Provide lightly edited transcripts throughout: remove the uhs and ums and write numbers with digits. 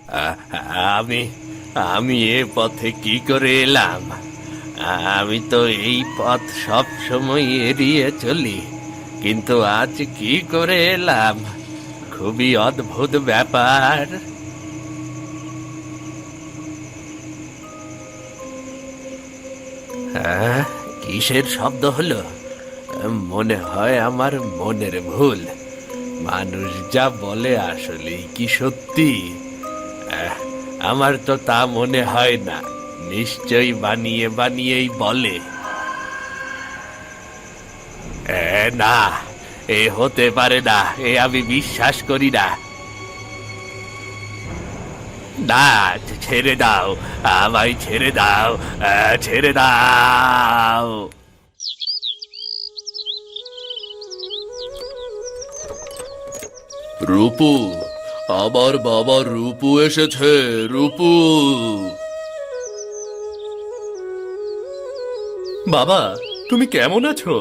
আ- আমি আমি এ পথে কি করে এলাম? আমি তো এই পথ সব সময় এড়িয়ে চলি, কিন্তু আজ কি করে এলাম? খুবই অদ্ভুত ব্যাপার। হ্যাঁ, কিসের শব্দ হলো? মনে হয় আমার মনের ভুল। মানুষ যা বলে আসলেই কি সত্যি? আহ, আমার তো তা মনে হয় না। নিশ্চয়ই বানিয়ে বানিয়েই বলে। না, এ হতে পারে না, এ আমি বিশ্বাস করি না। না, ছেড়ে দাও, আমায় ছেড়ে দাও, ছেড়ে দাও। রূপু, আমার বাবা রূপু এসেছে। রূপু, বাবা, তুমি কেমন আছো?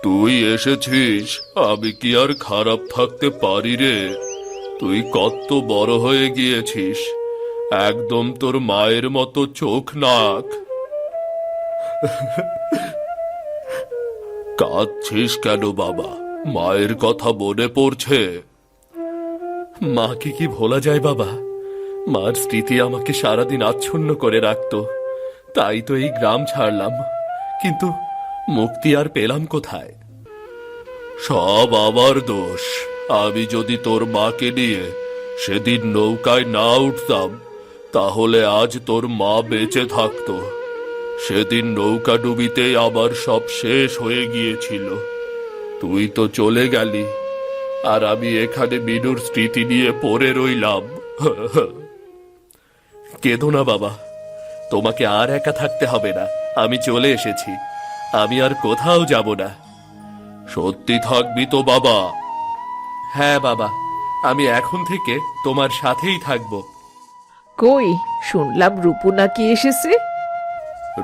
তুই এসেছিস, আমি কি আর খারাপ থাকতে পারি রে? তুই কত বড় হয়ে গিয়েছিস, একদম তোর মায়ের মতো চোখ নাক। কাঁদছিস কেন বাবা? মায়ের কথা মনে পড়ছে? মাকে কি ভোলা যায় বাবা? মার স্মৃতি আমাকে সারাদিন আচ্ছন্ন করে রাখতো। তাই তো এই গ্রাম ছাড়লাম, কিন্তু মুক্তি আর পেলাম কোথায়? সব আমার দোষ। আমি যদি তোর মাকে নিয়ে সেদিন নৌকায় না উঠতাম, তাহলে আজ তোর মা বেঁচে থাকতো। সেদিন নৌকা ডুবিতেই আমার সব শেষ হয়ে গিয়েছিল। তুই তো চলে গেলি, আর আমি এখানে মিনুর স্মৃতি নিয়ে পড়ে রইলাম। কেঁদো না বাবা, তোমাকে আর একা থাকতে হবে না। আমি চলে এসেছি, আমি আর কোথাও যাব না। সত্যি থাকবি তো বাবা? হ্যাঁ বাবা, আমি এখন থেকে তোমার সাথেই থাকব। কই, শুনলাম রূপু নাকি এসেছে?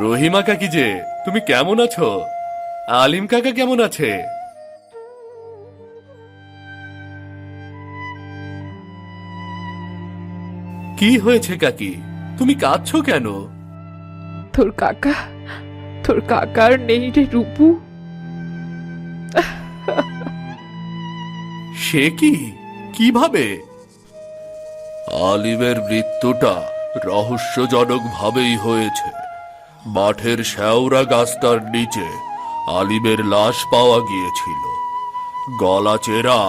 রহিমা কাকি যে, তুমি কেমন আছো? আলিম কাকা কেমন আছে? কি হয়েছে কাকি, তুমি কাঁদছো কেন? তোর কাকা, তোর কাকার নেই রে রূপু। সে কি, কিভাবে? আলিমের মৃত্যুটা রহস্যজনক ভাবেই হয়েছে। মাঠের শেওড়া গাছটার নিচে আলিমের লাশ পাওয়া গিয়েছিল। গলা চেরা,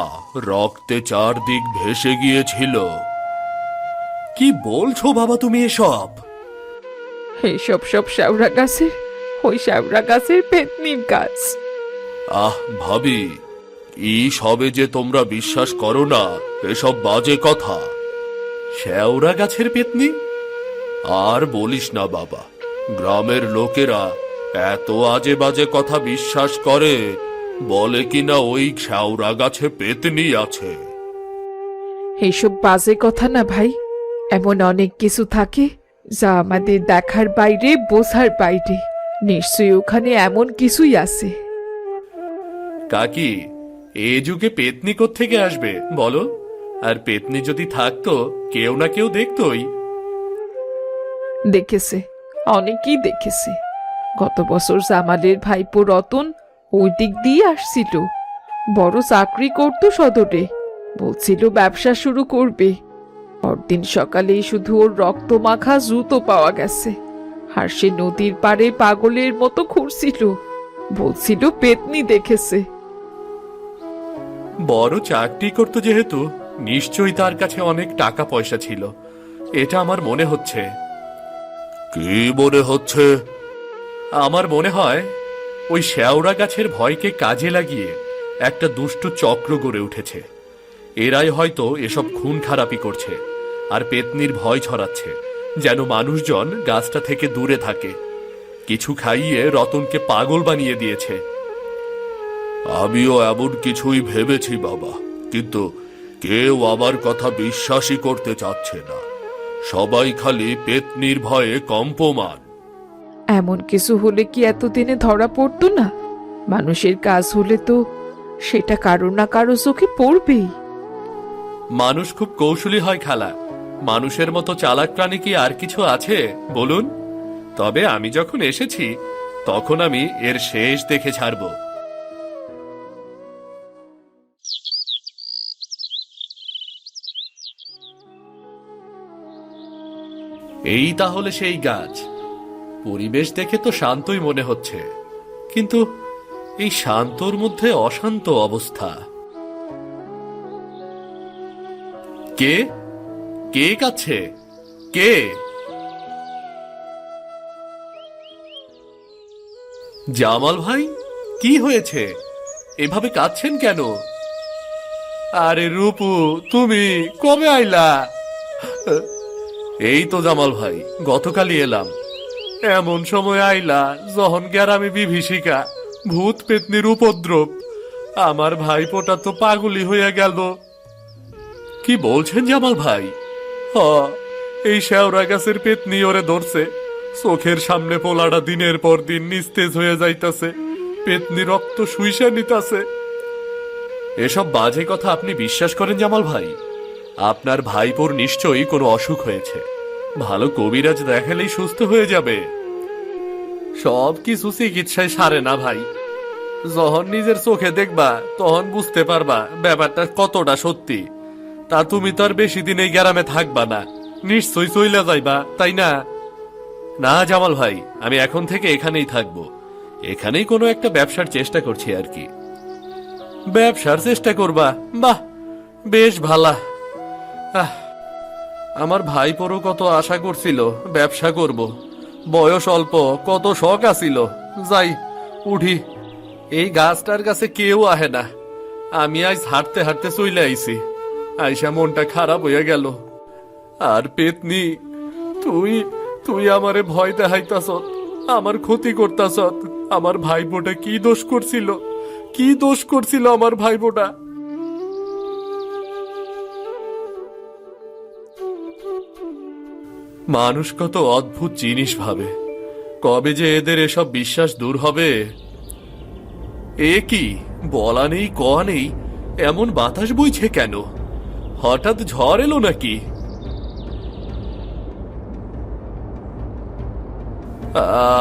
রক্তে চারদিক ভেসে গিয়েছিল। কি বলছো বাবা তুমি এসব? এইসব সব শ্যাওড়া গাছের, ওই শ্যাওড়া গাছের পেতনির গাছ। আহ ভাবি, ই সবে যে তোমরা বিশ্বাস করো না এসব বাজে কথা। শেওড়া গাছের পেতনি? আর বলিস না বাবা, গ্রামের লোকেরা এত আজে বাজে কথা বিশ্বাস করে, বলে কিনা ওই শেওড়া গাছে পেতনি আছে। এইসব বাজে কথা না ভাই, এমন অনেক কিছু থাকে যা আমাদের দেখার বাইরে, বোঝার বাইরে। নিশ্চয়ই ওখানে এমন কিছুই আছে। কাকি, এ যুগে পেতনি থেকে আসবে বলো? আর পেতনি যদি থাকতো, কেউ না কেউ দেখতোই। দেখেছে, অনেকেই দেখেছে। গত বছর জামালের ভাইপো রতন ওই দিক দিয়ে আসছিল। বড় চাকরি করতো সদরে, বলছিল ব্যবসা শুরু করবে। পরদিন সকালেই শুধু ওর রক্ত মাখা জুতো পাওয়া গেছে। আর সে নদীর পাড়ে পাগলের মতো ঘুরছিল, বলছিল পেতনি দেখেছে। বড় চাকরি করতো যেহেতু, নিশ্চয়ই তার কাছে অনেক টাকা পয়সা ছিল, এটা আমার মনে হচ্ছে। কি মনে হচ্ছে? আমার মনে হয় ওই শেওড়া গাছের ভয়কে কাজে লাগিয়ে একটা দুষ্ট চক্র গড়ে উঠেছে। এরাই হয়তো এসব খুন খারাপি করছে, আর পেতনির ভয় ছড়াচ্ছে, যেন মানুষজন গাছটা থেকে দূরে থাকে। কিছু খাইয়ে রতনকে পাগল বানিয়ে দিয়েছে। আমিও এমন কিছুই ভেবেছি বাবা, কিন্তু কেউ আমার কথা বিশ্বাসই করতে চাচ্ছে না। সবাই খালি পেতনির ভয়ে কম্পমান। এমন কিছু হলে কি এতদিনে ধরা পড়তো না? মানুষের কাজ হলে তো সেটা কারো না কারো চোখে পড়বেই। মানুষ খুব কৌশলী হয় খালা, মানুষের মতো চালাক প্রাণী কি আর কিছু আছে বলুন? তবে আমি যখন এসেছি তখন আমি এর শেষ দেখে ছাড়ব। এই তাহলে সেই গাছ। পরিবেশ দেখে তো শান্তই মনে হচ্ছে, কিন্তু এই শান্তর মধ্যে অশান্ত অবস্থা। কে কে কাছে? কে? জামাল ভাই, কি হয়েছে? এভাবে কাঁদছেন কেন? আরে রূপু, তুমি কবে আইলা? এই তো জামাল ভাই, গতকালই এলাম। এমন সময় আইলা যখন গ্রামে বিভীষিকা, ভূত পেতনির উপদ্রব। আমার ভাইপোটা তো পাগলি হইয়া গেল। কি বলছেন জামাল ভাই? হ, এই শেওড়া গাছের পেতনি ওরে ধরছে। চোখের সামনে পোলাটা দিনের পর দিন নিস্তেজ হয়ে যাইতাছে, পেতনি রক্ত শুইসা নিতাছে। এসব বাজে কথা আপনি বিশ্বাস করেন জামাল ভাই? আপনার ভাইপোর নিশ্চয়ই কোনো অসুখ হয়েছে। ভালো কবিরাজ দেখালেই সুস্থ হয়ে যাবে। সব কিছু চিকিৎসায় সারে না ভাই। যখন নিজের চোখে দেখবা তখন বুঝতে পারবা ব্যাপারটা কতটা সত্যি। তা তুমি তো আর বেশি দিন এই গ্রামে থাকবা না, নিশ্চয়ই চইলা যাইবা, তাই না? না জামাল ভাই, আমি এখন থেকে এখানেই থাকবো। এখানেই কোনো একটা ব্যবসার চেষ্টা করছি আর কি। ব্যবসার চেষ্টা করবা? বাহ, বেশ ভালা। আমার ভাইপোরও কত আশা করছিল ব্যবসা করব, বয়স অল্প, কত শখ আছিল। যাই উঠি, এই গাছটার কাছে কেউ আহে না। আমি আজ হাঁটতে হাঁটতে চলে আইছি, আইসা মনটা খারাপ হইয়া গেল। আর পেতনি, তুই তুই আমারে ভয় দেখাইতাছ, আমার ক্ষতি করতাছ। আমার ভাইপোটা কি দোষ করছিল? কি দোষ করছিল আমার ভাইপোটা? মানুষ কত অদ্ভুত জিনিস ভাবে, কবে যে এদের এসব বিশ্বাস দূর হবে। এ কি, বলা নেই কওয়া নেই, এমন বাতাস বইছে কেন? হঠাৎ ঝড় এলো নাকি?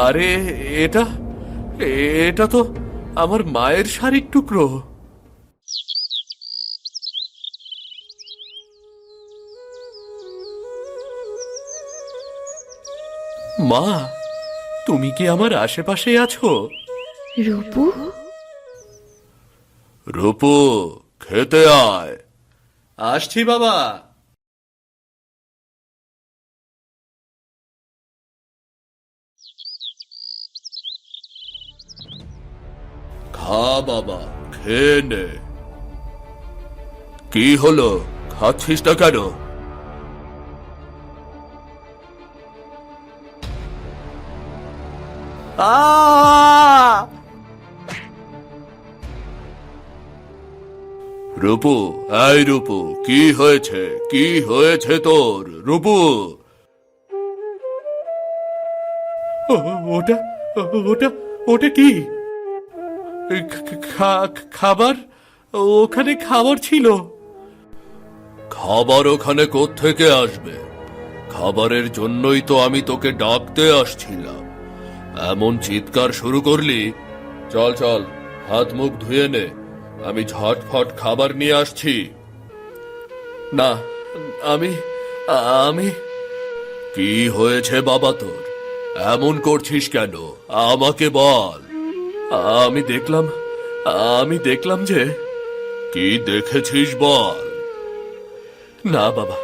আরে এটা এটা তো আমার মায়ের শাড়ির টুকরো। মা, তুমি কি আমার আশেপাশে আছো? রূপু, রূপু, খেতে আয়। আসছি বাবা। খা বাবা, খেয়ে নে। কি হলো, খাচ্ছিস না কেন? রূপু, এই রূপু, কি হয়েছে? কি হয়েছে তোর রূপু? ওটা ওটা ওটা কি? খাবার? ওখানে খাবার ছিল? খাবার ওখানে কোত্থেকে আসবে? খাবারের জন্যই তো আমি তোকে ডাকতে আসছিলাম। এমন চিৎকার শুরু করলি? চল চল, হাত মুখ ধুয়ে নে, আমি ঝটফট খাবার নিয়ে আসছি। না, আমি আমি কি হয়েছে বাবা তোর? এমন করছিস কেন? আমাকে বল। আমি দেখলাম আমি দেখলাম যে। কি দেখেছিস বল। না বাবা,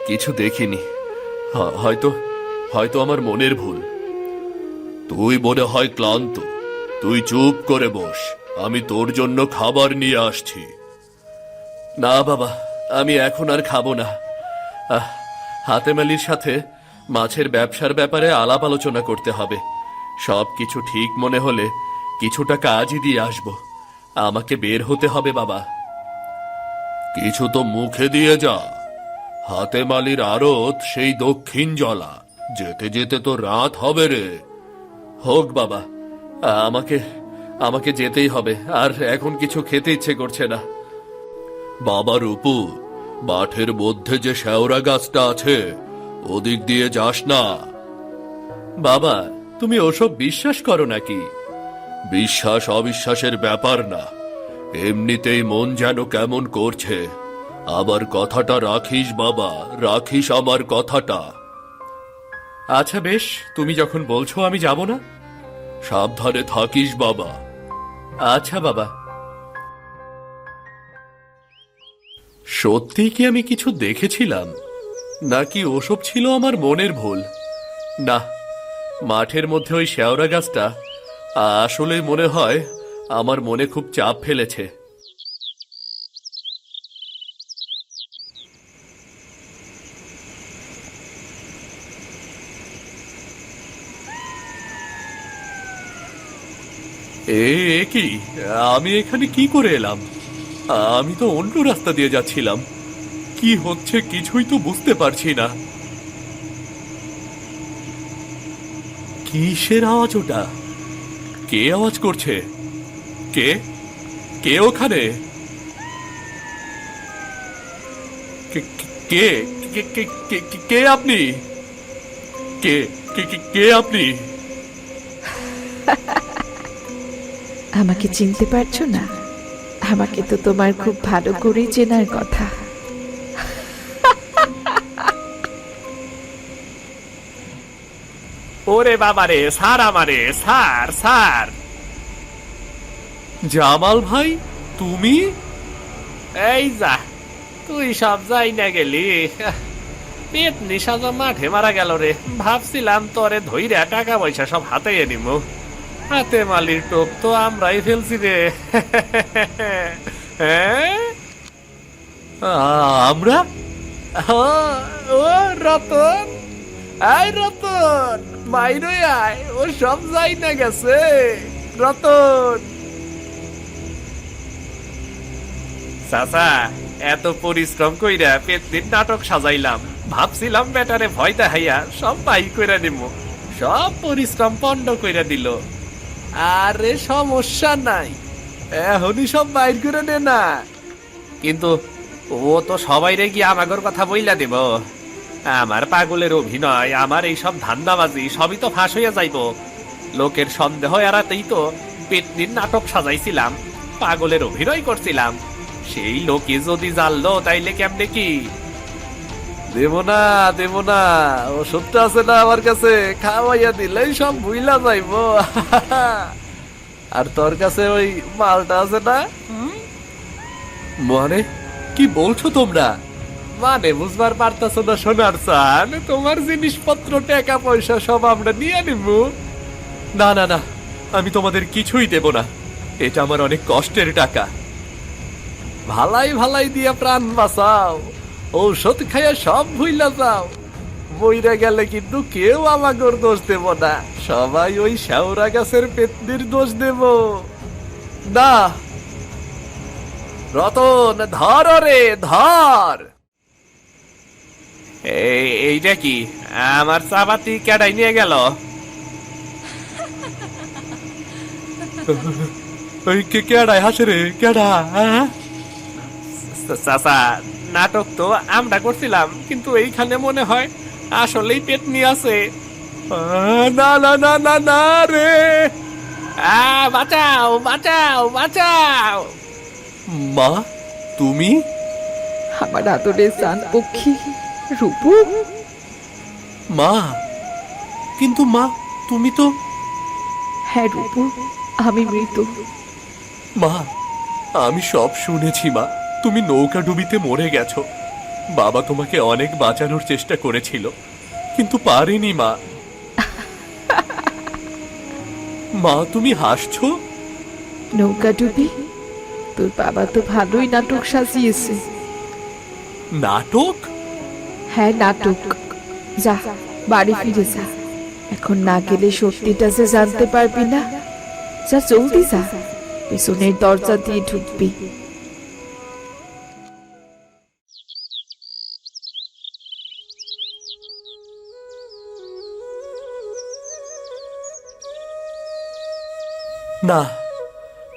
কিছু দেখিনি। হয়তো হয়তো আমার মনের ভুল। তুই মনে হয় ক্লান্ত, তুই চুপ করে বস, আমি তোর জন্য খাবার নিয়ে আসছি। না বাবা, আমি এখন আর খাবো না। হাতেম আলীর সাথে মাছের ব্যবসার ব্যাপারে আলাপ আলোচনা করতে হবে। সবকিছু ঠিক মনে হলে কিছু টাকা আজই দিয়ে আসবো। আমাকে বের হতে হবে বাবা। কিছু তো মুখে দিয়ে যা। হাতেম আলীর আড়ত সেই দক্ষিণ জলা, যেতে যেতে তো রাত হবে রে। হোক বাবা, আমাকে আমাকে যেতেই হবে। আর এখন কিছু খেতে ইচ্ছে করছে না। বাবা রূপু, মাঠের মধ্যে যে শেওড়া গাছটা আছে ওদিক দিয়ে যাস না। বাবা, তুমি ওসব বিশ্বাস করো নাকি? বিশ্বাস অবিশ্বাসের ব্যাপার না, এমনিতেই মন যেন কেমন করছে। আমার কথাটা রাখিস বাবা, রাখিস আমার কথাটা। আচ্ছা বেশ, তুমি যখন বলছো আমি যাব না। সাবধানে থাকিস বাবা। আচ্ছা বাবা। সত্যি কি আমি কিছু দেখেছিলাম, নাকি ওসব ছিল আমার মনের ভুল? না, মাঠের মধ্যে ওই শেওড়া গাছটা আসলে মনে হয় আমার মনে খুব চাপ ফেলেছে। এ কি, আমি এখানে কি করে এলাম? আমি তো অন্য রাস্তা দিয়ে যাচ্ছিলাম। কি হচ্ছে কিছুই তো বুঝতে পারছি না। কিসের আওয়াজ ওটা? কে আওয়াজ করছে? কে কে ওখানে? কে কে কে কে কে- কে- কে আপনি? কে কে কে- কে আপনি? আমাকে চিনতে পারছো না? আমাকে তো তোমার খুব ভালো করেই চেনার কথা। ওরে বাবারে, স্যার আমারে, স্যার স্যার। জামাল ভাই, তুমি? এই যা, তুই সব যাই না গেলি। পেট নিশাজা মাঠে মারা গেল রে। ভাবছিলাম তোরে ধইরা টাকা পয়সা সব হাতে নিব। হাতে মালির টোপ তো আমরাই ফেলছি রে। হ্যাঁ, আমরা? ও রতন, আয় রতন, বাইরে আয়, ও সব যাই না গেছে। রতন চাচা, এত পরিশ্রম কইরা পেতনির নাটক সাজাইলাম, ভাবছিলাম বেটারে ভয় দেখাইয়া সব বাই কইরা নিব। সব পরিশ্রম পণ্ড কইরা দিল। আরে সমস্যা নাই, এখনই সব বাইর করে নে না। কিন্তু ও তো সবাইরে গিয়ে আমাগর কথা বইলা দেব। আমার পাগলের অভিনয়, আমার এই সব ধান্দাবাজি সবই তো ফাঁস হইয়া যাইব। লোকের সন্দেহ এড়াতেই তো পেতনির নাটক সাজাইছিলাম, পাগলের অভিনয় করছিলাম। সেই লোকে যদি জানলো তাইলে কেমনে কি? দেব না, দেব না, ওষুধটা আছে না আমার কাছে, খাওয়াইয়া দিলেই সব ভুইলা যাইব। আর তোর কাছে ওই মালটা আছে না? মানে কি বলছো তোমরা? মানে বুঝবার পারতাছো না সোনার চান? তোমার জিনিসপত্র টাকা পয়সা সব আমরা নিয়ে নিব। না না না, আমি তোমাদের কিছুই দেব না। এটা আমার অনেক কষ্টের টাকা। ভালাই ভালাই দিয়া প্রাণ বাঁচাও, ঔষধ খাইয়া সব ভুইলা যাও। বইরা গেলে কিন্তু কেউ আমাগর দোষ দেব না, সবাই ওই শেওড়া গাছের পেতনির দোষ দেব। না রতন, ধর রে ধর। এইটা কি? আমার চাবাতি কেডাই নিয়ে গেল? কেডাই হাসে রে, কেডা? চাচা, নাটক তো আমরা করছিলাম, কিন্তু এইখানে মনে হয় আসলেই পেতনি আছে। না না না না না রে, বাঁচাও বাঁচাও বাঁচাও। মা, তুমি? আমার আদরের জান পক্ষী রূপু। মা, কিন্তু মা তুমি তো। হ্যাঁ রূপু, আমি মৃত। মা, আমি সব শুনেছি মা, তুমি নৌকা ডুবিতে মরে গেছো। বাবা তোমাকে অনেক বাঁচানোর চেষ্টা করেছিল, কিন্তু পারেনি মা। মা, তুমি হাসছো? নৌকা ডুবি? তোর বাবা তো ভালোই নাটক সাজিয়েছে। নাটক? হ্যাঁ নাটক। যা, বাড়ি ফিরে যা। এখন না গেলে সত্যিটা যে জানতে পারবি না। যা জলদি যা, পেছনের দরজা দিয়ে ঢুকবি। না,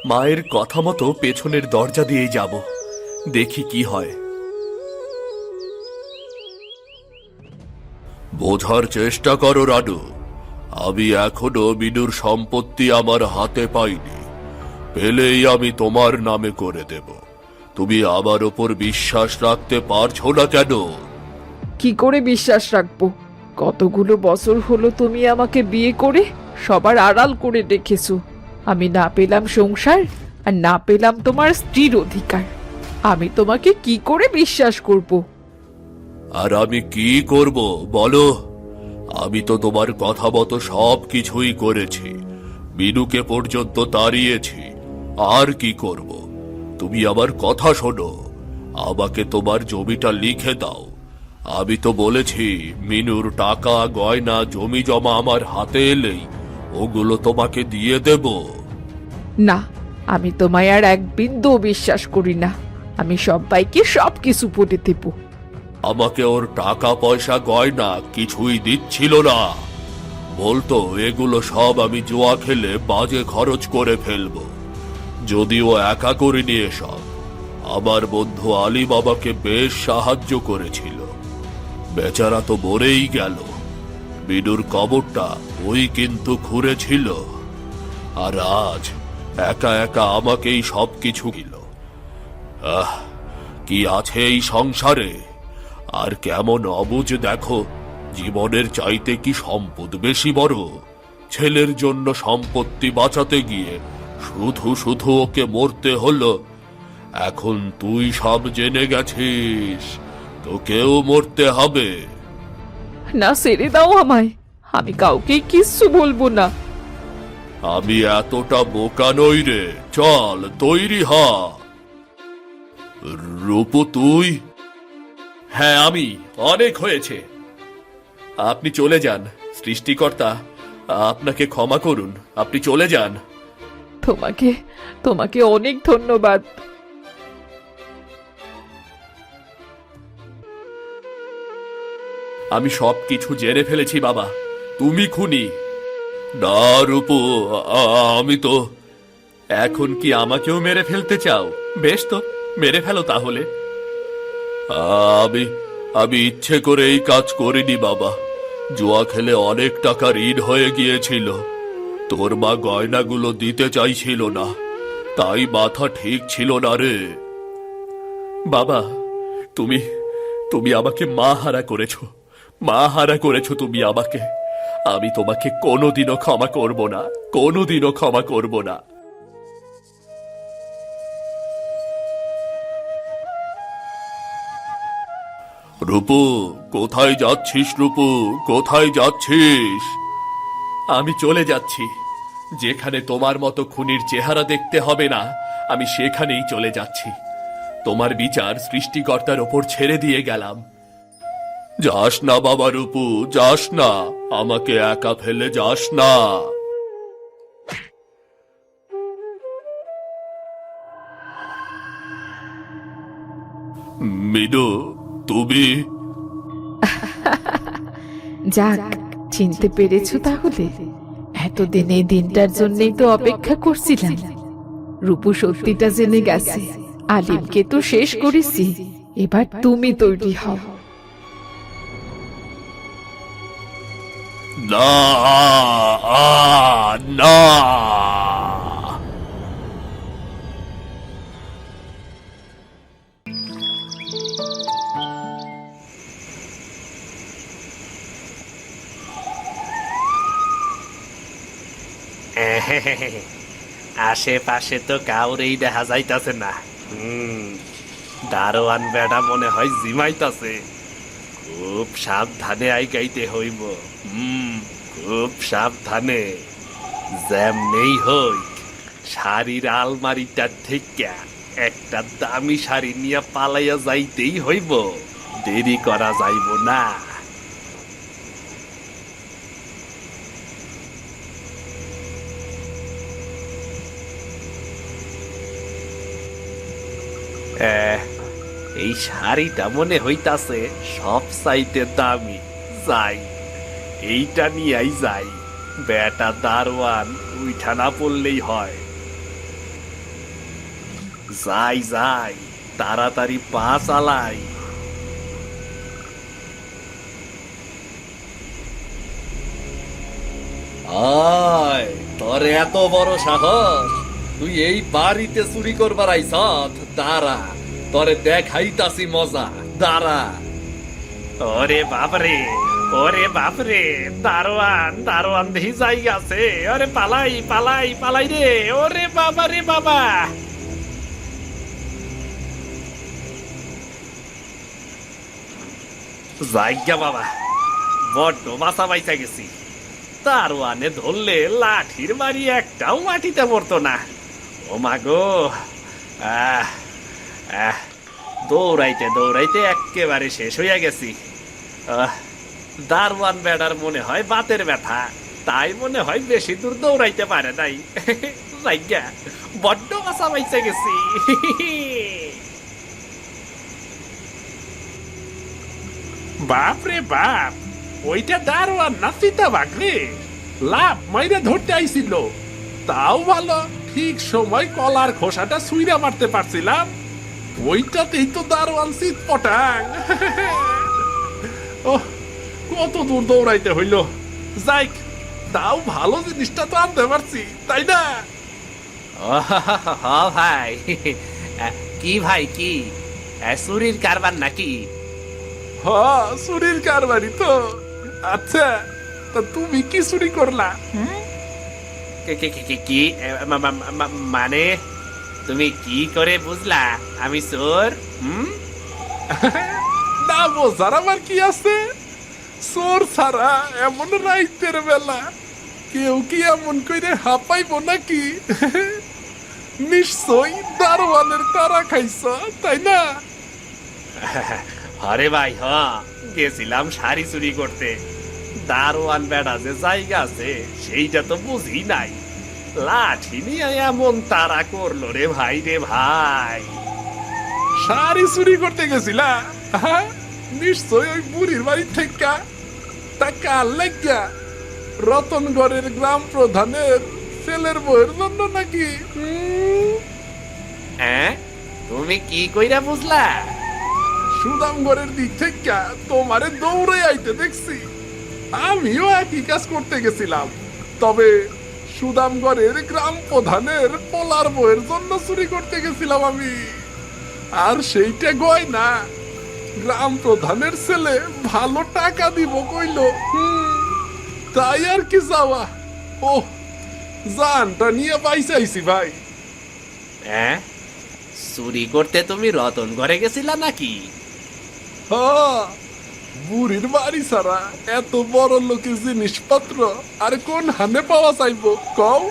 মায়ের কথা মতো পেছনের দরজা দিয়েই যাব, দেখি কি হয়। বোঝার চেষ্টা করো রানু, আমি এখনো মিনুর সম্পত্তি আমার হাতে পাইনি। পেলেই আমি তোমার নামে করে দেব। তুমি আমার ওপর বিশ্বাস রাখতে পারছো না কেন? কি করে বিশ্বাস রাখবো? কতগুলো বছর হলো তুমি আমাকে বিয়ে করে সবার আড়াল করে রেখেছো। আমি না পেলাম সংসার, আর না পেলাম তোমার স্ত্রীর অধিকার। আমি তোমাকে কি করে বিশ্বাস করব? আর আমি কি করব বলো? আমি তো তোমার কথা মতো সব কিছুই করেছি, মিনুকে পর্যন্ত তাড়িয়েছি। আর কি করব? তুমি আমার কথা শোনো, আমাকে তোমার জমিটা লিখে দাও। আমি তো বলেছি মিনুর টাকা গয়না জমি জমা আমার হাতে এলেই ওগুলো তোমাকে দিয়ে দেব। না, আমি তোমায় আর এক বিন্দুও বিশ্বাস করি না। আমি সবাইকে সবকিছু বলে দেব। আমাকে ওর টাকা পয়সা গয়না কিছুই দিচ্ছিল না, বলতো এগুলো সব আমি জুয়া খেলে বাজে খরচ করে ফেলবো। যদিও একা করিনি এসব, আমার বন্ধু আলী বাবাকে বেশ সাহায্য করেছিল। বেচারা তো মরেই গেল, বিনুর কবরটা ওই কিন্তু খুঁড়েছিল। আর আজ একা একা আমাকেই সবকিছু দিল। কি আছে এই সংসারে? আর কেমন অবুঝ দেখো, জীবনের চাইতে কি সম্পদ বেশি বড়? ছেলের জন্য সম্পত্তি বাঁচাতে গিয়ে শুধু শুধু ওকে মরতে হলো। এখন তুই সব জেনে গেছিস, তোকেও মরতে হবে। না, ছেড়ে দাও আমায়। আমি কাউকেই কিচ্ছু বলবো না। আমি এতটা বোকা নই রে, চল তৈরি হ। রূপু তুই? হ্যাঁ আমি। অনেক হয়েছে, আপনি চলে যান। সৃষ্টিকর্তা আপনাকে ক্ষমা করুন, আপনি চলে যান। তোমাকে তোমাকে অনেক ধন্যবাদ। আমি সব কিছু জেনে ফেলেছি বাবা, তুমি খুনি। না রূপু, আমি তো। এখন কি আমাকেও মেরে ফেলতে চাও? বেশ তো, মেরে ফেলো তাহলে। আমি আমি ইচ্ছে করে এই কাজ করিনি বাবা। জুয়া খেলে অনেক টাকা ঋণ হয়ে গিয়েছিল। তোর মা গয়নাগুলো দিতে চাইছিল না, তাই মাথা ঠিক ছিল না রে। বাবা, তুমি তুমি আমাকে মা হারা করেছো, মা হারা করেছো তুমি আমাকে। আমি তোমাকে কোনোদিনও ক্ষমা করব না, কোনোদিনও ক্ষমা করব না। রূপু, কোথায় যাচ্ছিস? রূপু, কোথায় যাচ্ছিস? আমি চলে যাচ্ছি। যেখানে তোমার মতো খুনির চেহারা দেখতে হবে না, আমি সেখানেই চলে যাচ্ছি। তোমার বিচার সৃষ্টিকর্তার ওপর ছেড়ে দিয়ে গেলাম। যাস না বাবা রূপু, যাস না, আমাকে একা ফেলে যাস না। মিনু, তুমি? যাক, চিনতে পেরেছো তাহলে? এতদিন এই দিনটার জন্যই তো অপেক্ষা করছিলাম। রূপু সত্যিটা জেনে গেছে। আলিমকে তো শেষ করেছি, এবার তুমি তৈরি হও। না, না। আশেপাশে তো কাউরেই দেখা যাইতাছে না। দারোয়ান বেড়া মনে হয় জিমাইতাছে। খুব সাবধানে আইগাইতে হইব। খুব সাবধানে। যেমনেই হই, শাড়ির আলমারিটার থেকে একটা দামি শাড়ি নিয়ে পালাইয়া যাইতেই হইব। দেরি করা যাইব না। এই শাড়িটা মনে হইতাছে সব চাইতে দামি। যাই, এইটা নিয়েই যাই। বেটা দারোয়ান উইঠা না পড়লেই হয়। যাই যাই, তাড়াতাড়ি পা চালাই। আয়, তোর এত বড় সাহস, তুই এই বাড়িতে চুরি করবার আইছত? দাঁড়া, তোরে দেখাইতাছি মজা, দাঁড়া। ওরে বাপরে, ওরে বাপরে, দারোয়ান, দারোয়ান দেহি জায়গা আছে। ওরে পালাই পালাই পালাই রে, ওরে বাবা রে বাবা। জায়গা বাবা, বড্ড বাসা বাইসা গেছি। দারোয়ানে ধরলে লাঠির বাড়ি একটাও মাটিতে পড়তো না। ও মা গো, আহ আহ দৌড়াইতে দৌড়াইতে একেবারে শেষ হইয়া গেছি। দারোয়ান বেড়ার মনে হয় বাতের ব্যথা, তাই মনে হয় বেশি দূর দৌড়াইতে পারে নাই। জায়গা, বড্ড বাসা বাইসা গেছি। বাপ রে বাপ, ওইটা দারোয়ান না চিতাবাঘ রে? লাভ মাইরে ধরতে আইছিল। তাও ভালো, ঠিক সময় কলার খোসাটা ছুঁইরা মারতে পারছিলাম। ওইটাতেই তো দারোয়ান শীত পটাং। ও, কত দূর দৌড়াইতে হইল। যাই, তাও ভালো জিনিসটা তো আনতে পারছি, তাই না? হ ভাই, কি ভাই কি চুরির কারবার নাকি? হ, চুরির কারবারি তো। আচ্ছা, তা তুমি কি চুরি করলা? কি মানে তুমি কি করে বুঝলা আমি চোর? না বোঝার আমার কি আছে? চোর ছাড়া এমন রাইতের বেলা কেউ কি এমন করে হাঁপাইব নাকি? নিশ্চয় দারোয়ানের তারা খাইছ, তাই না? আরে ভাই, হ, গেছিলাম শাড়ি চুরি করতে। দারোয়ান বেড়া যে জায়গা আছে সেইটা তো বুঝি নাই। লাঠি নিয়ে এমন তারা করলো রে ভাই, রে ভাই। শাড়ি চুরি করতে গেছিলা? হ্যাঁ, নিশ্চয় ওই বুড়ির বাড়ির থেকে। তা কার লাগিয়া? রতনগড়ের গ্রাম প্রধানের ছেলের বউয়ের জন্য নাকি? হ্যাঁ, তুমি কি কইরা বুঝলা? সুদামগড়ের দিক থেকে তোমারে দৌড়ে আইতে দেখছি। আমিও একই কাজ করতে গেছিলাম, তবে সুদামগড়ের গ্রাম প্রধানের পোলার বউয়ের জন্য চুরি করতে গেছিলাম আমি। আর সেইটা গয়না গ্রাম প্রধানের ছেলে ভালো টাকা দিব কইল। তাই আর কি যাওয়া। ও, জানটা নিয়ে বাইসাইছি ভাই। হ্যাঁ, চুরি করতে তুমি রতন ঘরে গেছিলা নাকি? বুড়ির বাড়ি ছাড়া এত বড় লোকের জিনিসপত্র আর কোন হানে পাওয়া যাইব কও?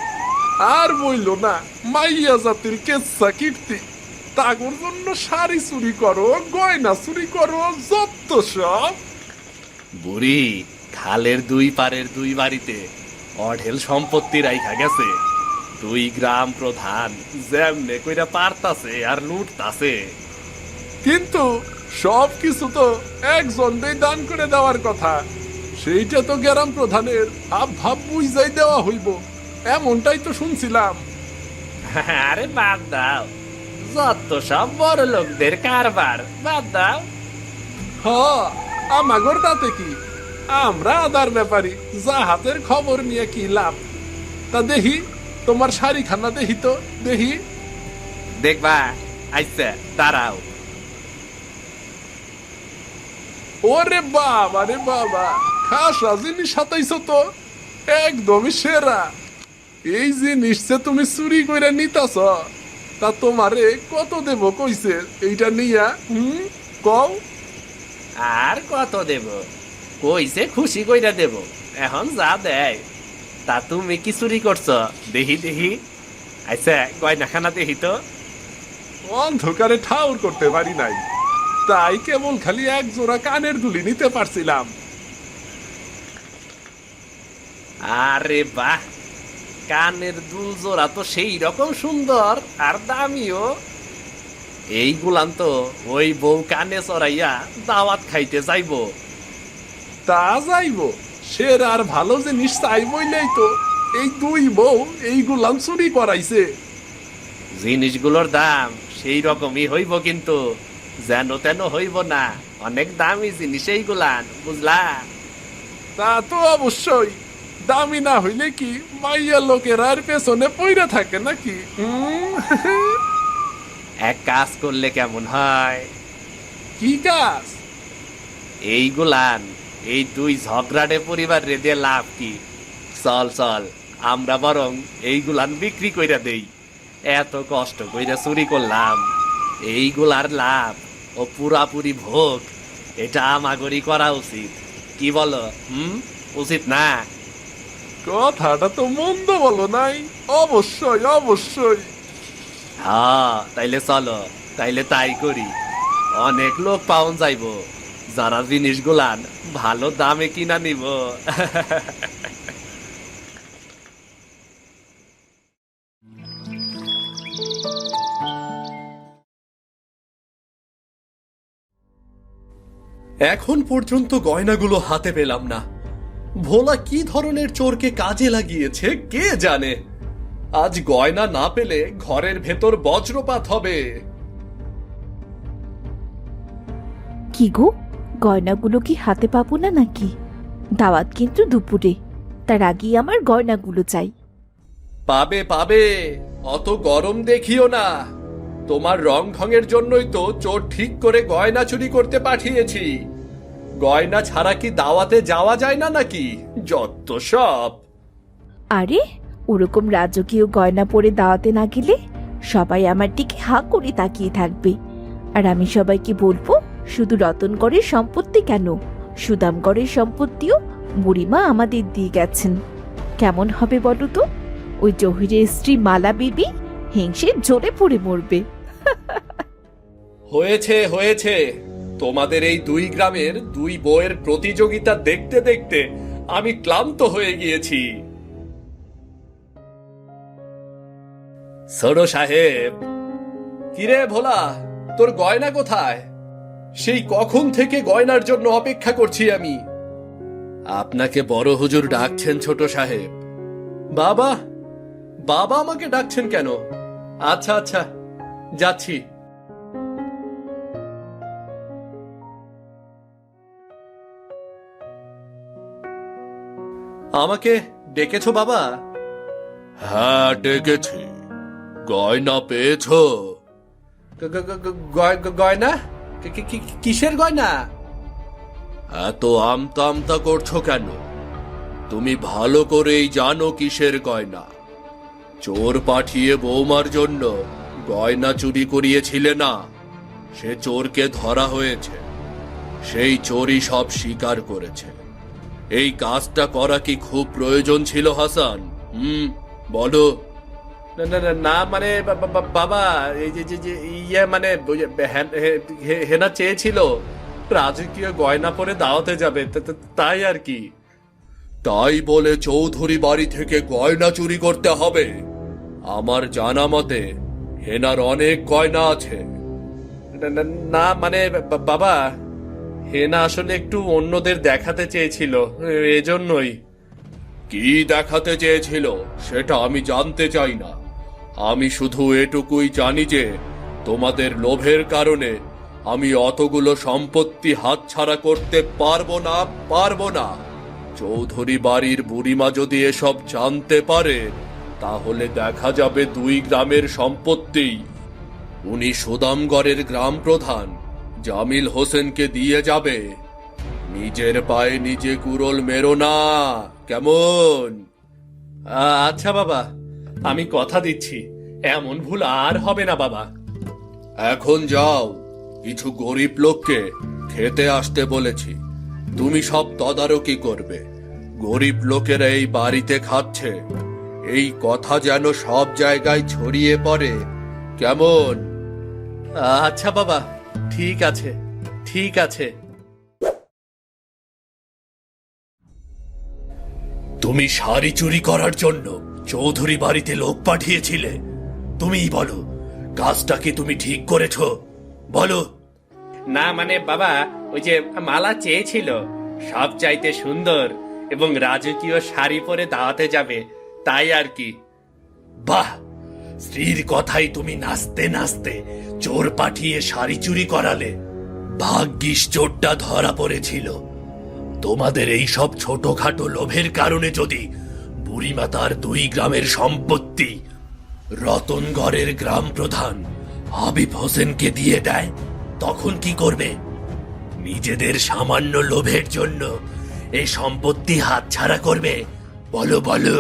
আর বইল না, মাইয়া জাতির কেচ্ছা কীর্তি, তাগর জন্য শাড়ি চুরি করো, গয়না চুরি করো, যত সব। বুড়ি খালের দুই পারের দুই বাড়িতে অঢেল সম্পত্তি রাইখা গেছে। দুই গ্রাম প্রধান যেমনে কইরা পারতাছে আর লুটতাছে। কিন্তু সব কিছু তো একজনকেই দান করে দেওয়ার কথা। সেইটা তো গ্রাম প্রধানের ভাব ভাব বুঝাই দেওয়া হইব, এমনটাই তো শুনছিলাম। আরে বাদ দাও, যত সব বড় লোকদের কারবার, বাদ দাও। হ, আমাগর তাতে কি? আমরা আদার ব্যাপারী, জাহাজের খবর নিয়ে কি লাভ? তা দেহি তোমার শাড়িখানা, দেহি তো, দেহি। দেখবা, আইসা দাঁড়াও। ওরে বাবা রে বাবা, খাসা জিনিস হাতাইছ তো, একদমই সেরা। এই জিনিস যে তুমি চুরি করে নিতাছ, তা তোমারে কত দেব কইছে এইটা নিয়া? কও। আর কত দেব? কইছে খুশি কইরা দেব, এখন যা দেয়। তা তুমি কি চুরি করছ? দেহি দেহি, আচ্ছা গয়নাখানা দেহি তো। অন্ধকারে ঠাউর করতে পারি নাই, তাই কেবল খালি এক জোড়া কানের দুলি নিতে পারছিলাম। আরে বাহ, কানের দুল জোড়া তো সেই রকম সুন্দর আর দামিও। এইগুলান তো ওই বউ কানে চড়াইয়া দাওয়াত খাইতে যাইব। তা যাইব, সের আর ভালো জিনিস চাইবইলেই তো এই দুই বউ এইগুলাম চুরি করাইছে। জিনিসগুলোর দাম সেই রকমই হইব, কিন্তু যেন তেন হইব না। অনেক দামি জিনিস এইগুলান, বুঝলা? তা তো অবশ্যই, দামি না হইলে কি মাইয়া লোকেরা আর পেছনে পইরা থাকে নাকি? এক কাজ করলে কেমন হয়? কি কাজ? এইগুলান এই দুই ঝগড়াটে পরিবার রেদে লাভ কি? চল চল, আমরা বরং এইগুলান বিক্রি কইরা দেই। এত কষ্ট কইরা চুরি করলাম, এইগুলার লাভ ও পুরাপুরি ভোগ এটা আমাগরি করা উচিত। কি বলো? উচিত না? কথাটা তো মন্দ বলো নাই, অবশ্যই অবশ্যই। হ্যাঁ, তাইলে চলো, তাইলে তাই করি। অনেক লোক পাওন যাইব যারা জিনিসগুলান ভালো দামে কিনা নিব। এখন পর্যন্ত গয়নাগুলো হাতে পেলাম না। ভোলা কি ধরনের চোরকে কাজে লাগিয়েছে কে জানে। আজ গয়না না পেলে ঘরের ভেতর বজ্রপাত হবে। কি গো, গয়নাগুলো কি হাতে পাবো না নাকি? দাওয়াত কিন্তু দুপুরে, তার আগেই আমার গয়নাগুলো চাই। পাবে পাবে, অত গরম দেখিও না। তোমার রং ঢঙের জন্যই তো চোর ঠিক করে গয়না চুরি করতে পাঠিয়েছি। গয়না ছাড়া কি দাওয়াতে যাওয়া যায় না নাকি? যত সব। আরে, ওরকম রাজকীয় গয়না পরে দাওয়াতে না গেলে সবাই আমার দিকে হা করে তাকিয়ে থাকবে। আর আমি সবাইকে বলবো, শুধু রতনগড়ের সম্পত্তি কেন, সুদামগড়ের সম্পত্তিও বুড়িমা আমাদের দিয়ে গেছেন। কেমন হবে বলো তো? ওই জহিরের স্ত্রী মালা বিবি হিংসে জোরে পড়ে মরবে। হয়েছে হয়েছে, তোমাদের এই দুই গ্রামের দুই বউয়ের প্রতিযোগিতা দেখতে দেখতে আমি ক্লান্ত হয়ে গিয়েছি। ছোট সাহেব, কিরে ভোলা, তোর গয়না কোথায়? সেই কখন থেকে গয়নার জন্য অপেক্ষা করছি আমি। আপনাকে বড় হুজুর ডাকছেন ছোট সাহেব। বাবা, বাবা আমাকে ডাকছেন কেন? আচ্ছা আচ্ছা, যাচ্ছি। আমাকে ডেকেছো বাবা? হ্যাঁ, ডেকেছি। গয়না পেয়েছো? গয়না? কিসের গয়না? এত আমতা আমতা করছো কেন? তুমি ভালো করেই জানো কিসের গয়না। চোর পাঠিয়ে বৌমার জন্য গয়না চুরি করিয়েছিলে না? সে চোরকে ধরা হয়েছে, সেই চোরই সব স্বীকার করেছে। এই কাজটা করা কি খুব প্রয়োজন ছিল হাসান? বলো। না না না, না মানে বাবা, এই যে ইয়ে মানে হেনা চেয়েছিল রাজকীয় গয়না পরে দাওয়াতে যাবে, তাই আর কি। তাই বলে চৌধুরী বাড়ি থেকে গয়না চুরি করতে হবে? আমার জানা মতে হেনার অনেক গয়না আছে। না মানে বাবা, হেনা আসলে একটু অন্যদের দেখাতে চেয়েছিল, এজন্যই। কি দেখাতে চেয়েছিল সেটা আমি জানতে চাই না। আমি শুধু এটুকুই জানি যে তোমাদের লোভের কারণে আমি অতগুলো সম্পত্তি হাতছাড়া করতে পারবো না। চৌধুরী বাড়ির বুড়িমা যদি এসব জানতে পারে, তাহলে দেখা যাবে দুই গ্রামের সম্পত্তি উনি সুদামগড়ের গ্রাম প্রধান জামিল হোসেনকে দিয়ে যাবে। নিজের পায়ে নিজে কুড়োল মেরো না, কেমন? আচ্ছা বাবা, আমি কথা দিচ্ছি এমন ভুল আর হবে না বাবা। এখন যাও, কিছু গরিব লোককে খেতে আসতে বলেছি, তুমি সব তদারকি করবে। গরিব লোকেরা এই বাড়িতে খাচ্ছে, এই কথা যেন সব জায়গায় ছড়িয়ে পড়ে, কেমন? আচ্ছা বাবা, ঠিক আছে ঠিক আছে। তুমি শাড়ি চুরি করার জন্য চৌধুরী বাড়িতে লোক পাঠিয়েছিলে? তুমিই বলো, কাজটা কি তুমি ঠিক করেছো? বলো। না মানে বাবা, ওই যে মালা চেয়েছিল সব চাইতে সুন্দর এবং রাজকীয় শাড়ি পরে দাওয়াতে যাবে, তাই আর কি। বাহ, স্ত্রীর কথাই তুমি নাচতে নাচতে চোর পাঠিয়ে শাড়ি চুরি করালে। ভাগ্যিস চোরটা ধরা পড়েছিল। তোমাদের এই সব ছোটখাটো লোভের কারণে যদি বুড়িমা তার 2 গ্রামের সম্পত্তি রতনগড়ের গ্রাম প্রধান হাবিব হোসেনকে দিয়ে দেয়, তখন কি করবে? নিজেদের সামান্য লোভের জন্য এই সম্পত্তি হাতছাড়া করবে? বলো বলো।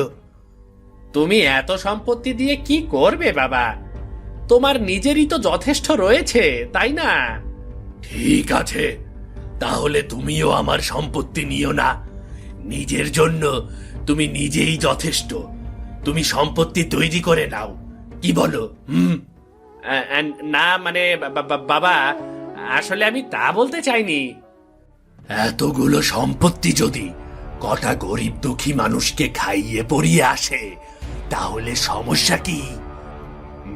তুমি এত সম্পত্তি দিয়ে কি করবে বাবা? তোমার নিজেরই তো যথেষ্ট রয়েছে, তাই না? ঠিক আছে, তাহলে তুমিও আমার সম্পত্তি নিও না। নিজের জন্য তুমি নিজেই যথেষ্ট। তুমি সম্পত্তি তৈরি করে নাও, কি বলো? না মানে বাবা, আসলে আমি তা বলতে চাইনি। এতগুলো সম্পত্তি যদি কটা গরিব দুঃখী মানুষকে খাইয়ে পরিয়ে আসে, তাহলে সমস্যা কি?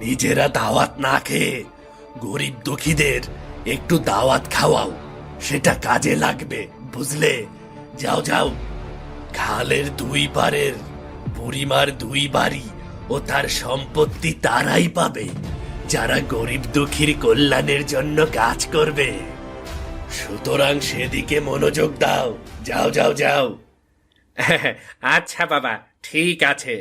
নিজেরা দাওয়াত না খেয়ে গরিব দুঃখীদের একটু দাওয়াত খাওয়াও, সেটা কাজে লাগবে, বুঝলে? যাও যাও, খালের 2 পারের বুড়িমার 2 বাড়ি ও তার সম্পত্তি তারাই পাবে যারা গরিব দুঃখীর কল্যাণের জন্য কাজ করবে। সুতরাং সেদিকে মনোযোগ দাও। যাও যাও যাও। আচ্ছা বাবা, ঠিক আছে।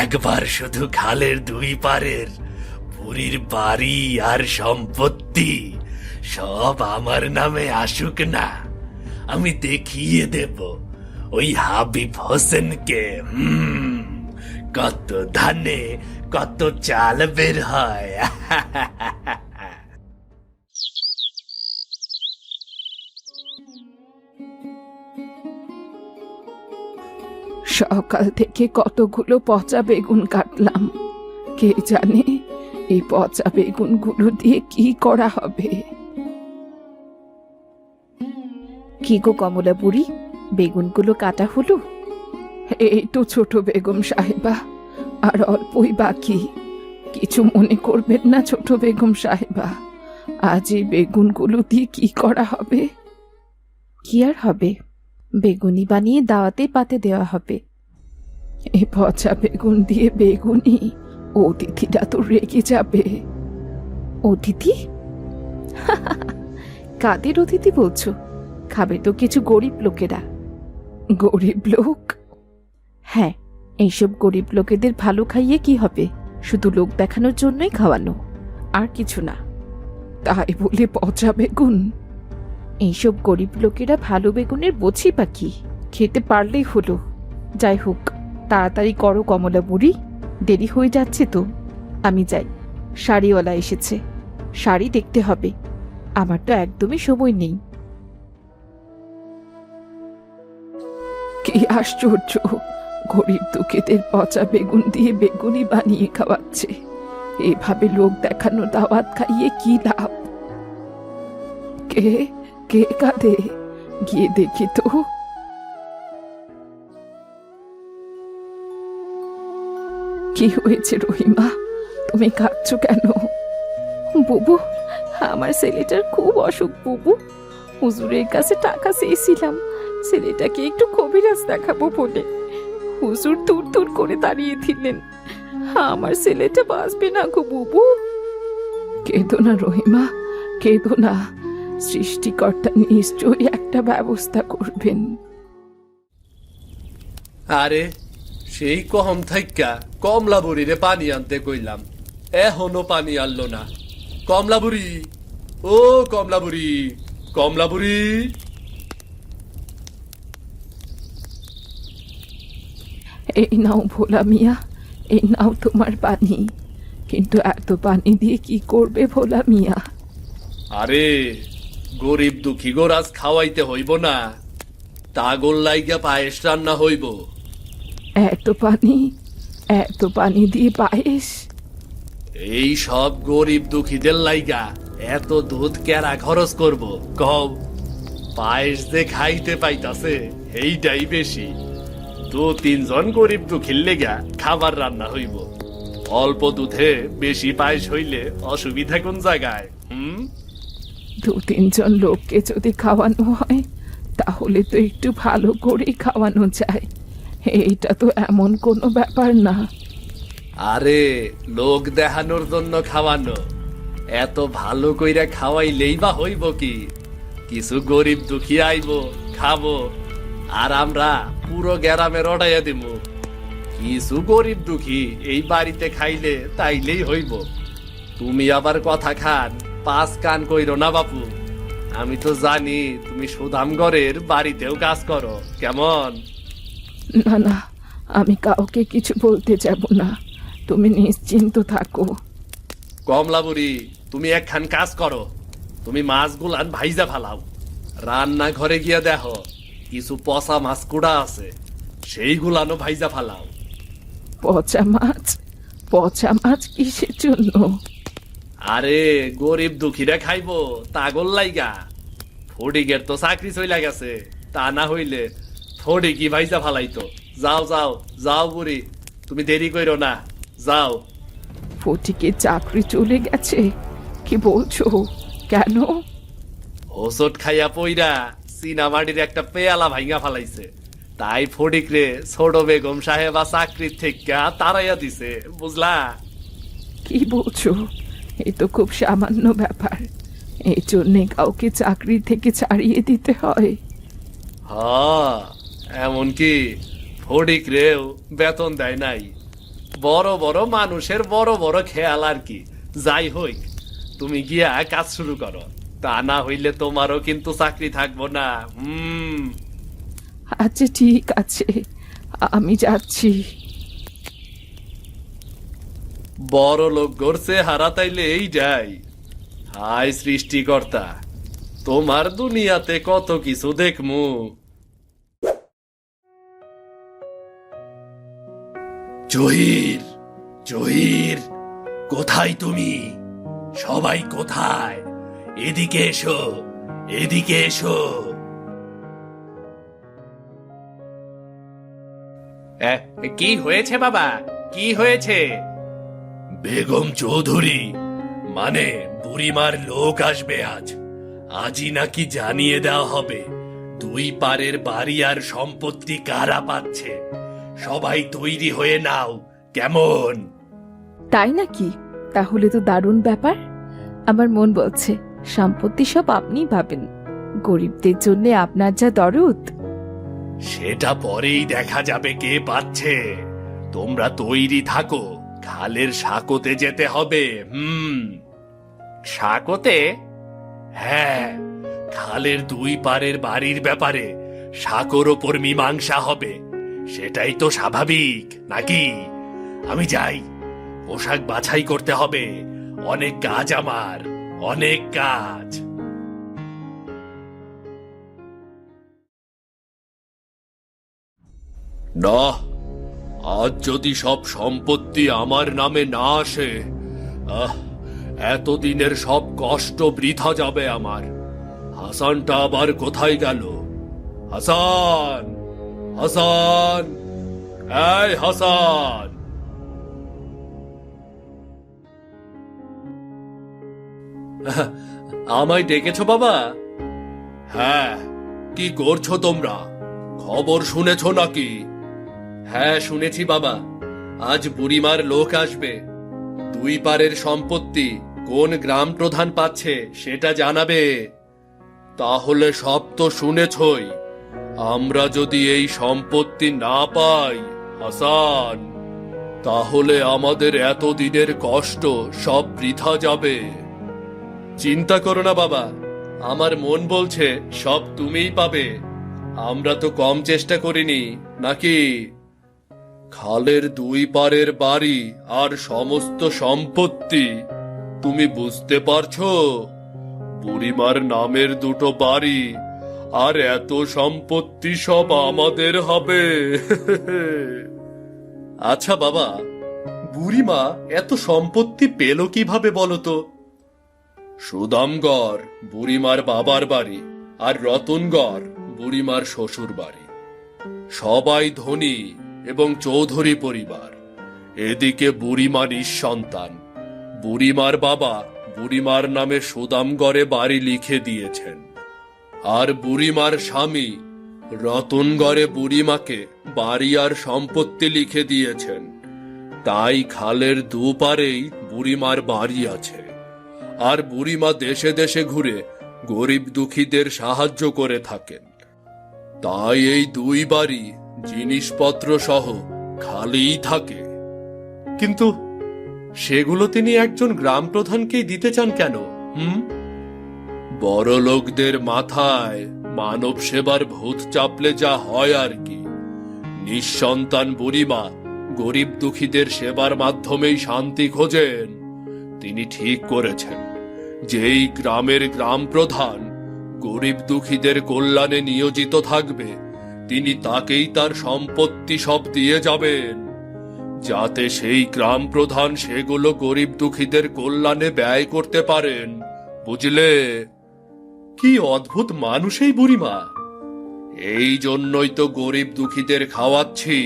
একবার শুধু খালের 2 পারের বুড়ির বাড়ি আর সম্পত্তি সব আমার নামে আসুক না, আমি দেখিয়ে দেব ওই হাবিব হোসেনকে কত ধানে কত চাল বের হয়। সকাল থেকে কতগুলো পচা বেগুন কাটলাম, কে জানে এই পচা বেগুনগুলো দিয়ে কি করা হবে। কি গো কমলা বুড়ি, বেগুনগুলো কাটা হলো? এই তো ছোট বেগম সাহেবা, আর অল্পই বাকি। কিছু মনে করবেন না ছোট বেগম সাহেবা, আজ এই বেগুনগুলো দিয়ে কি করা হবে? কি আর হবে, বেগুনি বানিয়ে দাওয়াতে পাতে দেওয়া হবে। এই পচা বেগুন দিয়ে বেগুনি, অতিথিরা তো রেগে যাবে। অতিথি? কাদের অতিথি বলছো? খাবে তো কিছু গরিব লোকেরা। গরিব লোক? হ্যাঁ, এইসব গরিব লোকেদের ভালো খাইয়ে কি হবে? শুধু লোক দেখানোর জন্যই খাওয়ানো, আর কিছু না। তাই বলে পচা বেগুন? এইসব গরিব লোকেরা ভালো বেগুনের বোঝি বা কি? খেতে পারলেই হলো। যাই হোক, তাড়াতাড়ি করো কমলা বুড়ি, দেরি হয়ে যাচ্ছে তো। আমি যাই, শাড়িওয়ালা এসেছে, শাড়ি দেখতে হবে। আমার তো একদমই সময় নেই। কি আশ্চর্য, গরিব দুঃখীদের পচা বেগুন দিয়ে বেগুনি বানিয়ে খাওয়াচ্ছে। এভাবে লোক দেখানো দাওয়াত খাইয়ে কি লাভ? কে কে কাঁদে? গিয়ে দেখি তো। কি হয়েছে রহিমা, তুমি কাঁদছো কেন? বুবু, আমার ছেলেটার খুব অসুখ বুবু। হুজুরের কাছে টাকা চেয়েছিলাম ছেলেটাকে একটু কবিরাজ দেখাবো বলে। হুজুর দূর দূর করে দাঁড়িয়ে দিলেন। আমার ছেলেটা বাঁচবে না গো বুবু। কেঁদো না রহিমা, কেঁদো না। সৃষ্টিকর্তা নিশ্চয়ই একটা ব্যবস্থা করবেন। আরে সেই কম থাইকা কমলা বুড়িরে পানি আনতে কইলাম, এখনো পানি আনলো না। কমলা বুড়ি, ও কমলা বুড়ি, কমলা বুড়ি। এই নাও ভোলা মিয়া, এই নাও তোমার পানি। কিন্তু এত পানি দিয়ে কি করবে ভোলা মিয়া? আরে গরিব দুঃখী গোরাজ খাওয়াইতে হইব না, তাগর লাইগা পায়েস রান্না হইব। এত পানি দিয়ে পায়েস? এই সব গরিব দুঃখীদের লাইগা এত দুধ কেরা খরচ করব কও? পায়েস যে খাইতে পাইতাছে এইটাই বেশি। 2-3 জন গরিব দুঃখীর লেগা খাবার রান্না হইব। অল্প দুধে বেশি পায়েস হইলে অসুবিধা কোন জায়গায়? 2-3 জন লোককে যদি খাওয়ানো হয়, তাহলে তো একটু ভালো করে খাওয়ানো যায়। এইটা তো এমন কোনো ব্যাপার না। আরে লোক দেখানোর জন্য খাওয়ানো, এত ভালো কইরা খাওয়াইলেই বা হইব কি? কিছু গরিব দুঃখী আইবো, খাবো, আর আমরা পুরো গ্রামে রটাইয়া দিব। কিছু গরিব দুঃখী এই বাড়িতে খাইলে তাইলেই হইব। তুমি আবার কথা খান, পাঁচ কান কইরো না বাপু। আমি তো জানি তুমি সুদামগড়ের বাড়িতেও কাজ করো, কেমন? না না, আমি কাউকে কিছু বলতে যাব না, তুমি নিশ্চিন্ত থাকো। কমলা বুড়ি, তুমি একখান কাজ করো, তুমি মাছগুলান ভাইজা ফালাও। রান্না ঘরে গিয়া দেখো কিছু পচা মাছ কুড়া আছে, সেইগুলানো ভাইজা ফালাও। পচা মাছ? পচা মাছ কিসের জন্য? আরে গরিব দুঃখীরা খাইবো তাগল লাইগা। ফটিকের তো চাকরি চইলা গেছে, তা না হইলে ফটিকই ভাইজা ফালাইতো। যাও যাও যাও বুড়ি, তুমি দেরি কইরো না, যাও। ফটিকের চাকরি চলে গেছে? কি বলছো? কেন? হোসট খাইয়া পইরা চীনামাটির একটা পেয়ালা ভাইঙ্গা ফালাইছে, তাই ফটিক রে ছোট বেগম সাহেবা চাকরির থেকে তাড়াইয়া দিছে, বুঝলা? কি বলছো? এ তো খুব সামান্য ব্যাপার, এই জন্যে কাউকে চাকরি থেকে ছাড়িয়ে দিতে হয়? হ, এমনকি ফটিক রেও বেতন দেয় নাই। বড় বড় মানুষের বড় বড় খেয়াল আর কি। যাই হইক, তুমি গিয়া কাজ শুরু করো, তা না হইলে তোমারও কিন্তু চাকরি থাকবো না। আচ্ছা ঠিক আছে, আমি যাচ্ছি। বড় লোক গড়ছে হারা তাইলে এই যাই। হায় সৃষ্টিকর্তা, তোমার দুনিয়াতে কত কিছু দেখমু। জহির, জহির, কোথায় তুমি? সবাই কোথায়? এদিকে এসো, এদিকে এসো। কি হয়েছে বাবা, কি হয়েছে? বেগম চৌধুরী, মানে বুড়িমার লোক আসবে আজ। আজই নাকি জানিয়ে দেওয়া হবে দুই পারের বাড়ি আর সম্পত্তি কারা পাচ্ছে। সবাই তৈরি হয়ে নাও, কেমন? তাই নাকি? তাহলে তো দারুণ ব্যাপার। আমার মন বলছে সম্পত্তি সব আপনিই পাবেন। গরিবদের জন্য আপনার যা দরদ। সেটা পরেই দেখা যাবে কে পাচ্ছে। তোমরা তৈরি থাকো, খালের সাকোতে যেতে হবে। সাকোতে? হ্যাঁ, খালের দুই পারের বাড়ির ব্যাপারে সাকোর ওপর মীমাংসা হবে। সেটাই তো স্বাভাবিক নাকি? আমি যাই, পোশাক বাছাই করতে হবে। অনেক কাজ আমার, অনেক কাজ। না, আজ যদি সব সম্পত্তি আমার নামে না আসে, এতদিনের সব কষ্ট বৃথা যাবে আমার। হাসানটা আবার কোথায় গেল? হাসান, হাসান, এই হাসান! আমায় ডেকেছো বাবা? হ্যাঁ, কি করছো তোমরা? খবর শুনেছ নাকি? হ্যাঁ শুনেছি বাবা, আজ বুড়িমার লোক আসবে। দুই পারের সম্পত্তি কোন গ্রাম প্রধান পাচ্ছে সেটা জানাবে। তাহলে সব তো শুনেছই। আমরা যদি এই সম্পত্তি না পাই হাসান, তাহলে আমাদের এতদিনের কষ্ট সব বৃথা যাবে। চিন্তা করো না বাবা, আমার মন বলছে সব তুমিই পাবে। আমরা তো কম চেষ্টা করিনি নাকি? খালের দুই পারের বাড়ি আর সমস্ত সম্পত্তি, তুমি বুঝতে পারছো? বুড়িমার নামের দুটো বাড়ি আর এত সম্পত্তি সব আমাদের হবে। আচ্ছা বাবা, বুড়িমা এত সম্পত্তি পেল কিভাবে বলো তো? সুদামগড় বুড়িমার বাবার বাড়ি, আর রতনগড় বুড়িমার শ্বশুর বাড়ি। সবাই ধনী এবং চৌধুরী পরিবার। এদিকে বুড়িমা নিঃসন্তান। বুড়িমার বাবা বুড়িমার নামে সুদামগড়ে বাড়ি লিখে দিয়েছেন, আর বুড়িমার স্বামী রতনগড়ে বুড়িমাকে বাড়ি আর সম্পত্তি লিখে দিয়েছেন। তাই খালের দুপারেই বুড়িমার বাড়ি আছে। আর বুড়িমা দেশে দেশে ঘুরে গরিব দুঃখীদের সাহায্য করে থাকেন। তাই এই দুই বাড়ি জিনিসপত্র সহ খালিই থাকে। কিন্তু সেগুলো তিনি একজন গ্রাম প্রধানকেই দিতে চান কেন? বড় লোকদের মাথায় মানব সেবার ভূত চাপলে যা হয় আর কি। নিঃসন্তান বুড়িমা গরিব দুঃখীদের সেবার মাধ্যমেই শান্তি খোঁজেন। তিনি ঠিক করেছেন, যেই গ্রামের গ্রাম প্রধান গরিব দুঃখীদের কল্যাণে নিয়োজিত থাকবে, তিনি তাকেই তার সম্পত্তি সব দিয়ে যাবেন, যাতে সেই গ্রাম প্রধান সেগুলো গরিব দুঃখীদের কল্যাণে ব্যয় করতে পারেন। বুঝলে? কি অদ্ভুত মানুষ এই বুড়িমা! এই জন্যই তো গরিব দুঃখীদের খাওয়াচ্ছি,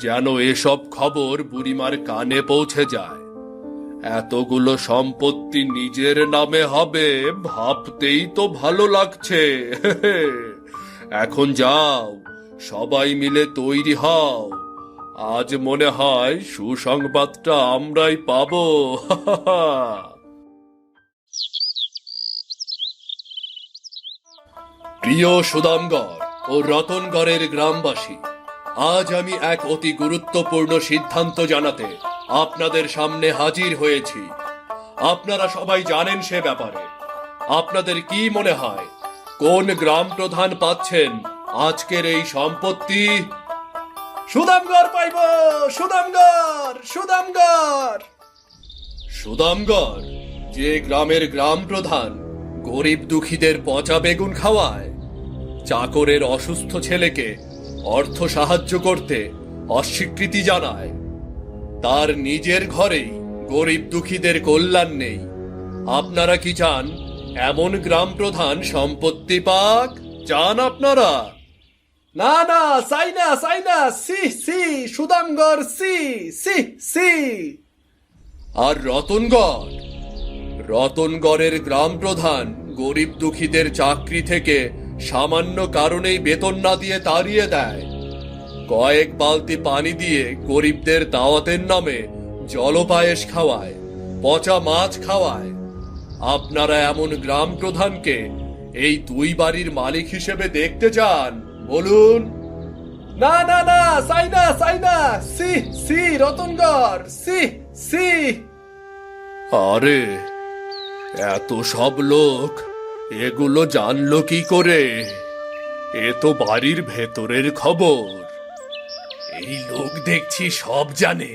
যেন এসব খবর বুড়িমার কানে পৌঁছে যায়। এতগুলো সম্পত্তি নিজের নামে হবে ভাবতেই তো ভালো লাগছে। এখন যাও, সবাই মিলে তৈরি হও। আজ মনে হয় সুসংবাদটা আমরাই পাবো। প্রিয় সুদামগড় ও রতনগড়ের গ্রামবাসী, আজ আমি এক অতি গুরুত্বপূর্ণ সিদ্ধান্ত জানাতে আপনাদের সামনে হাজির হয়েছি। আপনারা সবাই জানেন সে ব্যাপারে। আপনাদের কি মনে হয়, কোন গ্রাম প্রধান পাচ্ছেন আজকের এই সম্পত্তি? সুদামগড় পাইব, সুদামগড়, সুদামগড়। সুদামগড়, যে গ্রামের গ্রাম প্রধান গরিব দুঃখীদের পচা বেগুন খাওয়ায়, চাকরের অসুস্থ ছেলেকে অর্থ সাহায্য করতে অস্বীকৃতি জানায়, তার নিজের ঘরেই গরিব দুঃখীদের কল্যাণ নেই। আপনারা কি চান এমন গ্রাম প্রধান সম্পত্তি পাক? চান আপনারা? না না, চাই না, চাই না। সি সি, সুদামগড়, সি সি সি। আর রতনগড়, রতনগড়ের গ্রাম প্রধান গরিব দুঃখীদের চাকরি থেকে সামান্য কারণেই বেতন না দিয়ে তাড়িয়ে দেয়, কয়েক বালতি পানি দিয়ে গরিবদের দাওয়াতের নামে জলপায়েস খাওয়ায়, পচা মাছ খাওয়ায়। আপনারা এমন গ্রাম প্রধানকে এই দুই বাড়ির মালিক হিসেবে দেখতে চান? বলুন। না না না, চাই না, চাই না। সি সি, রতনগড়, সি সি। আরে, এত সব লোক এগুলো জানলো কি করে? এ তো বাড়ির ভেতরের খবর। এই লোক দেখছি সব জানে,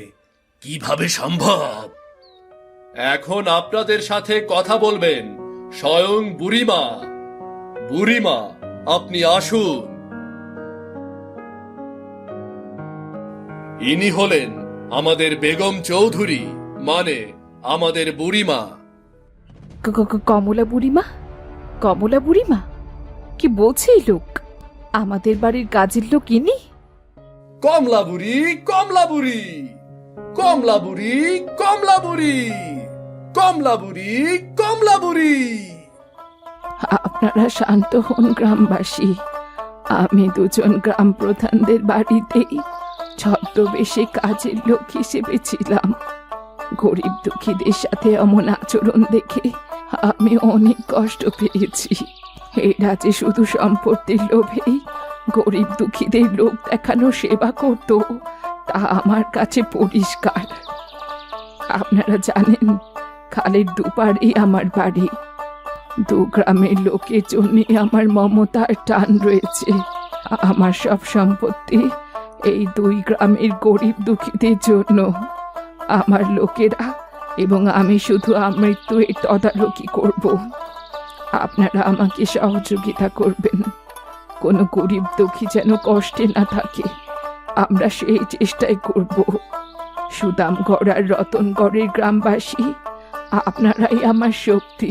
কিভাবে সম্ভব? এখন আপনাদের সাথে কথা বলবেন স্বয়ং বুড়িমা। বুড়িমা, আপনি আসুন। ইনি হলেন আমাদের বেগম চৌধুরী, মানে আমাদের বুড়িমা। কমলা বুড়িমা? কমলা বুড়িমা? কি বলছে এই লোক? আমাদের বাড়ির কাজের লোক ইনি? কমলা বুড়ি, কমলা বুড়ি, কমলা বুড়ি, কমলা বুড়ি, কমলা বুড়ি, কমলা বুড়ি। আপনারা শান্ত হন গ্রামবাসী। আমি দুজন গ্রাম প্রধানদের বাড়িতেই ছদ্মবেশে কাজের লোক হিসেবে ছিলাম। গরিব দুঃখীদের সাথে এমন আচরণ দেখে আমি অনেক কষ্ট পেয়েছি। এরা যে শুধু সম্পত্তির লোভেই গরিব দুঃখীদের লোক দেখানো সেবা করত, তা আমার কাছে পরিষ্কার। আপনারা জানেন, খালের দুপারেই আমার বাড়ি। দু গ্রামের লোকের জন্য আমার মমতার টান রয়েছে। আমার সব সম্পত্তি এই দুই গ্রামের গরিব দুঃখীদের জন্য। আমার লোকেরা এবং আমি শুধু আমৃত্যুর তদারকি করব। আপনারা আমাকে সহযোগিতা করবেন, কোনো গরিব দুঃখী যেন কষ্টে না থাকে। আমরা সেই চেষ্টাই করব। সুদামগড় আর রতনগড়ের গ্রামবাসী, আপনারাই আমার শক্তি।